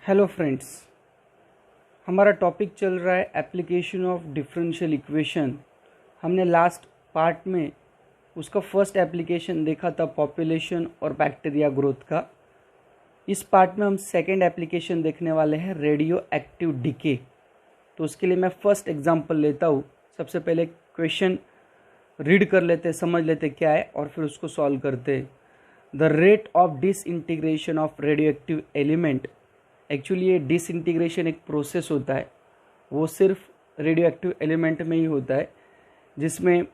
Hello friends, हमारा topic चल रहा है एप्लीकेशन ऑफ डिफरेंशियल इक्वेशन। हमने लास्ट पार्ट में उसका फर्स्ट एप्लीकेशन देखा था पॉपुलेशन और बैक्टीरिया ग्रोथ का। इस पार्ट में हम सेकंड एप्लीकेशन देखने वाले हैं रेडियो एक्टिव डिके। तो उसके लिए मैं फर्स्ट एग्जांपल लेता हूँ। सबसे पहले क्वेश्चन रीड कर लेते, समझ लेते क्या है और फिर उसको सॉल्व करते। The rate of disintegration of radioactive element. Actually ये डिसइंटीग्रेशन एक प्रोसेस होता है, वो सिर्फ रेडियो एक्टिव एलिमेंट में ही होता है, जिसमें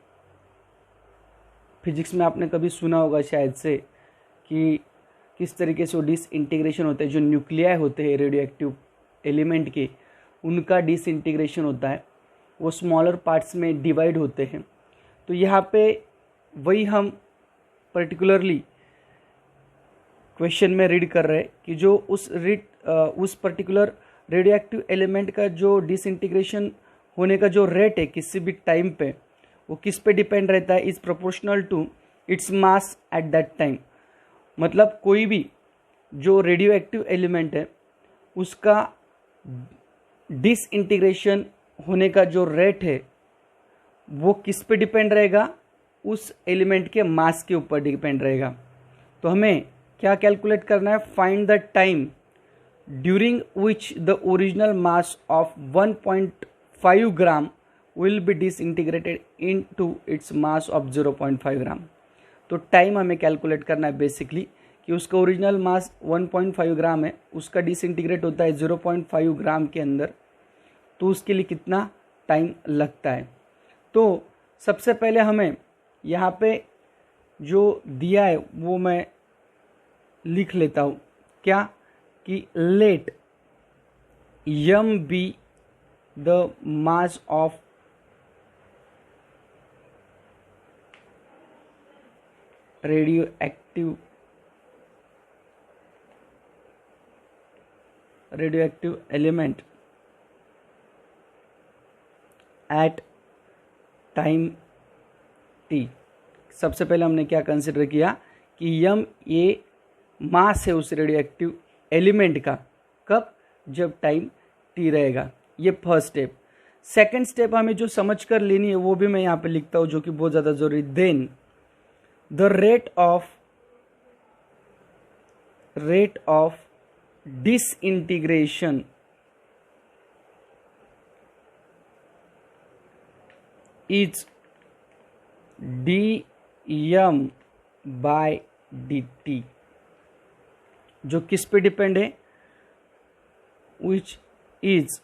फिजिक्स में आपने कभी सुना होगा शायद से कि किस तरीके से वो डिसइंटीग्रेशन होता है। जो न्यूक्लियाई होते हैं रेडियो एक्टिव एलिमेंट के, उनका डिसइंटीग्रेशन होता है, वो स्मॉलर पार्ट्स में डिवाइड होते हैं। तो यहाँ पे वही हम पर्टिकुलरली क्वेश्चन में रीड कर रहे हैं कि जो उस पर्टिकुलर रेडियो एक्टिव एलिमेंट का जो डिसइंटीग्रेशन होने का जो रेट है किसी भी टाइम पे, वो किस पे डिपेंड रहता है, is proportional to its mass at that time. मतलब कोई भी जो रेडियो एक्टिव एलिमेंट है उसका डिसइंटीग्रेशन होने का जो रेट है वो किस पे डिपेंड रहेगा, उस एलिमेंट के मास के ऊपर डिपेंड रहेगा। तो हमें क्या कैलकुलेट करना है, find the time during which the original mass of 1.5 gram will be disintegrated into its mass of 0.5 ग्राम। तो टाइम हमें कैलकुलेट करना है बेसिकली कि उसका ओरिजिनल मास 1.5 ग्राम है, उसका डिसइंटीग्रेट होता है 0.5 ग्राम के अंदर, तो उसके लिए कितना टाइम लगता है। तो सबसे पहले हमें यहाँ पे जो दिया है वो मैं लिख लेता हूँ, क्या कि let m be the mass of radioactive element at time t। सबसे पहले हमने क्या कंसिडर किया कि m ये मास है उस रेडियो एक्टिव एलिमेंट का, कब, जब टाइम t रहेगा। ये फर्स्ट स्टेप। सेकंड स्टेप हमें जो समझ कर लेनी है वो भी मैं यहाँ पे लिखता हूँ, जो कि बहुत ज़्यादा जरूरी। Then the rate of disintegration is dm by dt, जो किस पे डिपेंड है, which is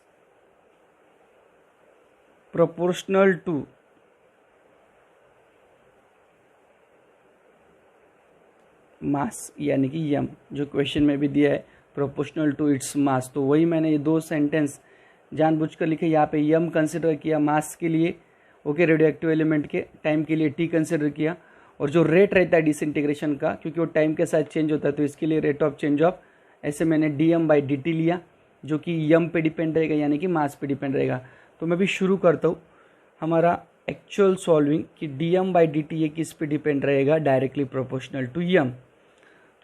proportional to mass, यानी कि यम, जो क्वेश्चन में भी दिया है प्रोपोर्शनल टू इट्स मास। तो वही मैंने ये दो सेंटेंस जानबूझकर लिखे। यहाँ पे यम कंसिडर किया मास के लिए, ओके, रेडियो एक्टिव एलिमेंट के, टाइम के लिए टी कंसिडर किया, और जो रेट रहता है डिसइंटीग्रेशन का, क्योंकि वो टाइम के साथ चेंज होता है, तो इसके लिए रेट ऑफ चेंज ऑफ, ऐसे मैंने dm बाई dt लिया, जो कि यम पे डिपेंड रहेगा, यानी कि मास पे डिपेंड रहेगा। तो मैं भी शुरू करता हूँ हमारा एक्चुअल सॉल्विंग कि dm बाई dt ये किस पे डिपेंड रहेगा, डायरेक्टली प्रोपोर्शनल टू यम।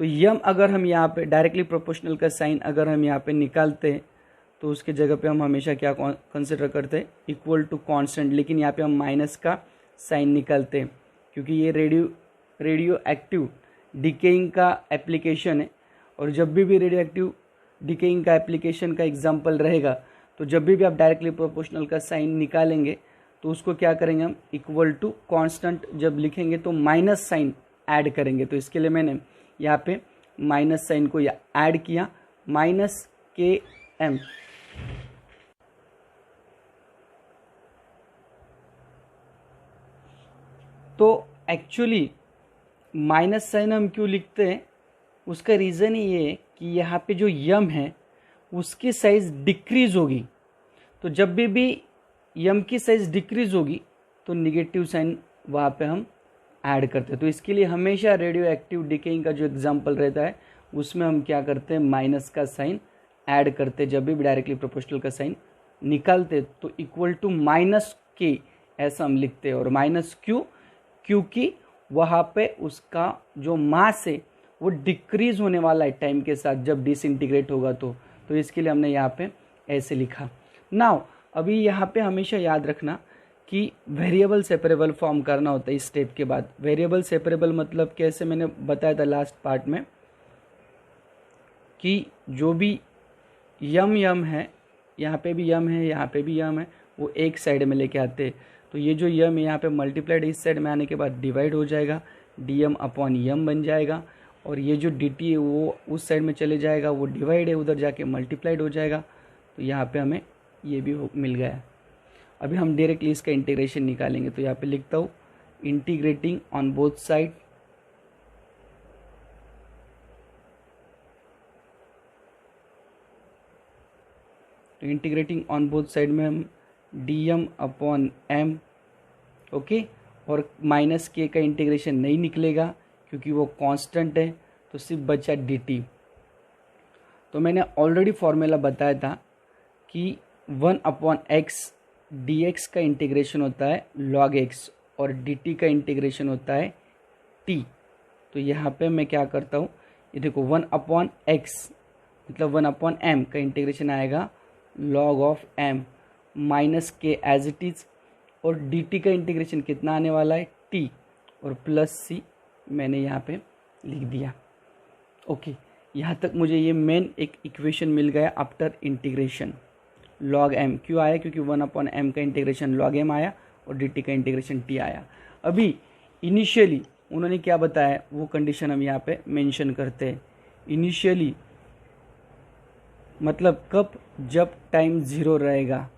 तो यम अगर हम यहाँ पे डायरेक्टली प्रोपोर्शनल का साइन अगर हम यहाँ पे निकालते हैं, तो उसके जगह पे हम हमेशा क्या कंसिडर करते हैं, इक्वल टू कांस्टेंट। लेकिन यहाँ पे हम माइनस का साइन निकालते हैं, क्योंकि ये रेडियो एक्टिव डिकेइंग का एप्लीकेशन है। और जब भी रेडियो एक्टिव डिकेइंग का एप्लीकेशन का एग्जांपल रहेगा, तो जब भी आप डायरेक्टली प्रोपोर्शनल का साइन निकालेंगे तो उसको क्या करेंगे हम, इक्वल टू कांस्टेंट जब लिखेंगे तो माइनस साइन ऐड करेंगे। तो इसके लिए मैंने यहाँ पे माइनस साइन को ऐड किया, माइनस km। तो एक्चुअली माइनस साइन हम क्यों लिखते हैं, उसका रीज़न ही ये है कि यहाँ पे जो यम है उसकी साइज़ डिक्रीज होगी। तो जब भी यम की साइज़ डिक्रीज होगी तो निगेटिव साइन वहाँ पे हम ऐड करते हैं। तो इसके लिए हमेशा रेडियो एक्टिव डिकेइंग का जो एग्जांपल रहता है उसमें हम क्या करते हैं, माइनस का साइन ऐड करते हैं। जब भी डायरेक्टली प्रोपोर्शनल का साइन निकालते तो इक्वल टू माइनस के ऐसा हम लिखते हैं। और माइनस क्यों, क्योंकि वहाँ पे उसका जो मास है वो डिक्रीज होने वाला है टाइम के साथ, जब डिसइंटीग्रेट होगा तो तो इसके लिए हमने यहाँ पे ऐसे लिखा। नाउ अभी यहाँ पे हमेशा याद रखना कि वेरिएबल सेपरेबल फॉर्म करना होता है इस स्टेप के बाद। वेरिएबल सेपरेबल मतलब कैसे, मैंने बताया था लास्ट पार्ट में कि जो भी यम है, यहाँ पे भी यम है, यहाँ पे भी यम है, वो एक साइड में लेके आते हैं। तो ये जो यम है यहाँ पे मल्टीप्लाइड इस साइड में आने के बाद डिवाइड हो जाएगा, डी अपॉन यम बन जाएगा। और ये जो डी टी है वो उस साइड में चले जाएगा, वो डिवाइड है उधर जाके मल्टीप्लाइड हो जाएगा। तो यहाँ पे हमें ये भी मिल गया। अभी हम डायरेक्टली इसका इंटीग्रेशन निकालेंगे। तो यहाँ पे लिखता हूँ इंटीग्रेटिंग ऑन बोथ साइड, तो इंटीग्रेटिंग ऑन बोथ साइड में हम d m upon m, okay. और माइनस के का इंटीग्रेशन नहीं निकलेगा क्योंकि वो कांस्टेंट है, तो सिर्फ बचा डी टी। तो मैंने ऑलरेडी फॉर्मूला बताया था कि 1 अपॉन एक्स डी एक्स का इंटीग्रेशन होता है लॉग एक्स और डी टी का इंटीग्रेशन होता है टी। तो यहाँ पे मैं क्या करता हूँ, ये देखो 1 अपॉन एक्स मतलब 1 अपॉन एम का इंटीग्रेशन आएगा लॉग ऑफ एम माइनस के एज इट इज, और डी टी का इंटीग्रेशन कितना आने वाला है टी, और प्लस सी मैंने यहाँ पे लिख दिया। ओके, यहाँ तक मुझे ये मेन एक इक्वेशन मिल गया आफ्टर इंटीग्रेशन। लॉग एम क्यों आया, क्योंकि 1 अपॉन एम का इंटीग्रेशन लॉग एम आया और डी टी का इंटीग्रेशन टी आया। अभी इनिशियली उन्होंने क्या बताया वो कंडीशन हम यहाँ पे मेंशन करते हैं। इनिशियली मतलब कब, जब टाइम 0 रहेगा।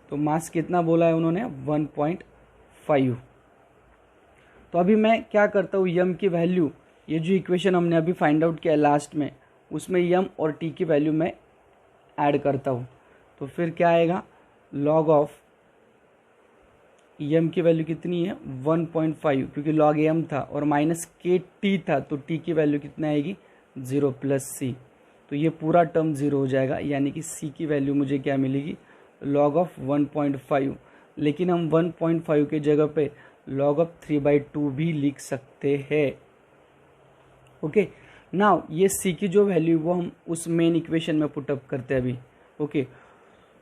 तो मास कितना बोला है उन्होंने 1.5। तो अभी मैं क्या करता हूँ, यम की वैल्यू, ये जो इक्वेशन हमने अभी फाइंड आउट किया लास्ट में, उसमें यम और टी की वैल्यू मैं ऐड करता हूँ। तो फिर क्या आएगा, लॉग ऑफ यम की वैल्यू कितनी है 1.5, क्योंकि लॉग एम था और माइनस के टी था, तो टी की वैल्यू कितना आएगी 0 प्लस सी। तो ये पूरा टर्म 0 हो जाएगा, यानी कि सी की वैल्यू मुझे क्या मिलेगी लॉग ऑफ 1.5। लेकिन हम 1.5 के जगह पे लॉग ऑफ 3/2 भी लिख सकते हैं। ओके, नाउ ये सी की जो वैल्यू वो हम उस मेन इक्वेशन में पुटअप करते हैं अभी। ओके,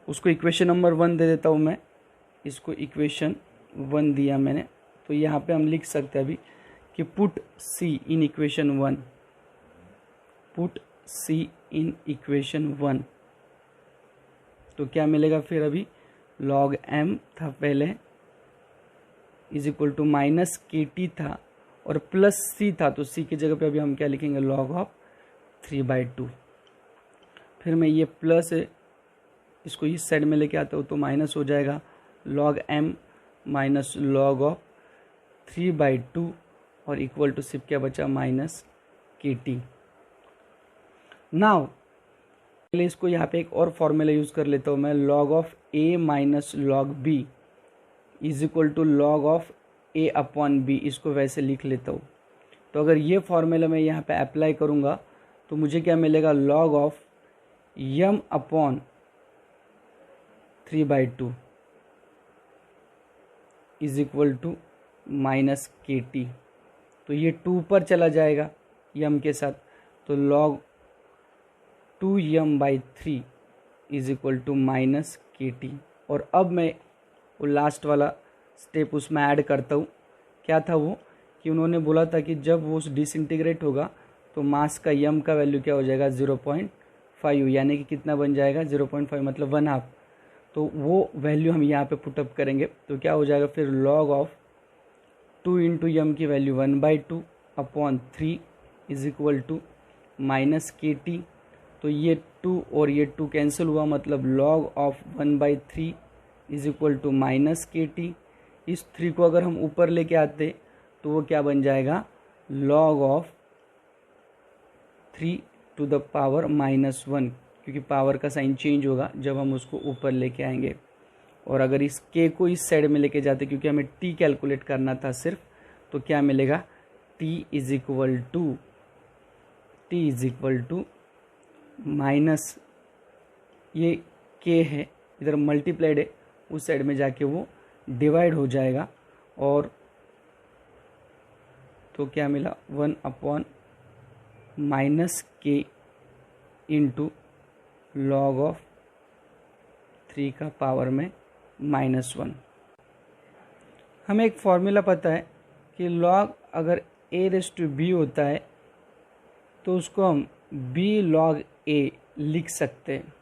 उसको इक्वेशन नंबर 1 दे देता हूँ मैं, इसको इक्वेशन 1 दिया मैंने। तो यहाँ पे हम लिख सकते हैं अभी कि put C in equation 1, put C in equation 1। तो क्या मिलेगा फिर, अभी लॉग एम था पहले is equal to minus k T था और प्लस सी था, तो सी की जगह पे अभी हम क्या लिखेंगे लॉग ऑफ 3/2। फिर मैं ये प्लस है इसको इस साइड में लेके आता हूँ तो माइनस हो जाएगा log m minus log of 3/2 और इक्वल टू सिर्फ क्या बचा माइनस के टी। नाउ पहले इसको यहाँ पे एक और फॉर्मूला यूज़ कर लेता हूँ मैं, log of a minus log b is equal to log of a upon b, इसको वैसे लिख लेता हूँ। तो अगर ये फॉर्मूला मैं यहाँ पे अप्लाई करूँगा तो मुझे क्या मिलेगा, log of m upon 3/2 is equal to minus k t. तो ये 2 पर चला जाएगा यम के साथ, तो log 2m/3 is equal to minus k t. और अब मैं वो लास्ट वाला स्टेप उसमें ऐड करता हूँ। क्या था वो, कि उन्होंने बोला था कि जब वो डिसइंटीग्रेट होगा तो मास का यम का वैल्यू क्या हो जाएगा 0.5, यानी कि कितना बन जाएगा 0.5 मतलब 1/2। तो वो वैल्यू हम यहाँ पे पुटअप करेंगे तो क्या हो जाएगा फिर लॉग ऑफ 2 इंटू यम की value 1/2 upon 3 is equal to minus k t. तो ये 2 और ये 2 कैंसिल हुआ, मतलब log of 1/3 is equal to minus k t. इस 3 को अगर हम ऊपर लेके आते तो वो क्या बन जाएगा, log of 3 to the power -1, क्योंकि पावर का साइन चेंज होगा जब हम उसको ऊपर लेके आएंगे। और अगर इस के को इस साइड में लेके जाते, क्योंकि हमें टी कैलकुलेट करना था सिर्फ, तो क्या मिलेगा t is equal to minus ये के है इधर मल्टीप्लाइड है, उस साइड में जाके वो डिवाइड हो जाएगा। और तो क्या मिला 1 अपॉन माइनस के इंटू लॉग ऑफ 3 का पावर में -1। हमें एक फॉर्मूला पता है कि लॉग अगर a⁵b होता है तो उसको हम b log a लिख सकते हैं।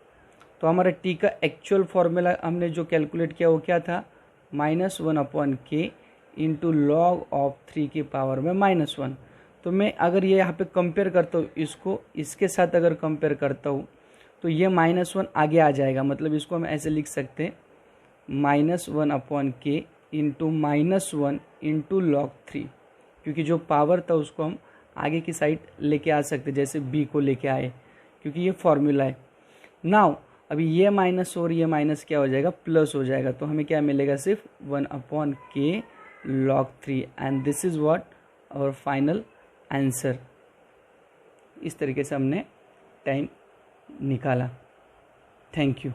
तो हमारा t का एक्चुअल फॉर्मूला हमने जो कैलकुलेट किया वो क्या था, -1/k इंटू लॉग ऑफ 3 की पावर में -1। तो मैं अगर ये यहाँ पे कंपेयर करता हूँ, इसको इसके साथ अगर कंपेयर करता हूँ तो ये -1 आगे आ जाएगा। मतलब इसको हम ऐसे लिख सकते हैं -1/k इंटू -1 इंटू लॉग 3, क्योंकि जो पावर था उसको हम आगे की साइड लेके आ सकते, जैसे b को लेके आए, क्योंकि ये फॉर्मूला है। नाउ अभी ये माइनस और ये माइनस क्या हो जाएगा, प्लस हो जाएगा। तो हमें क्या मिलेगा, सिर्फ 1/k log 3, and this is what our final answer. इस तरीके से हमने टाइम निकाला। Thank you.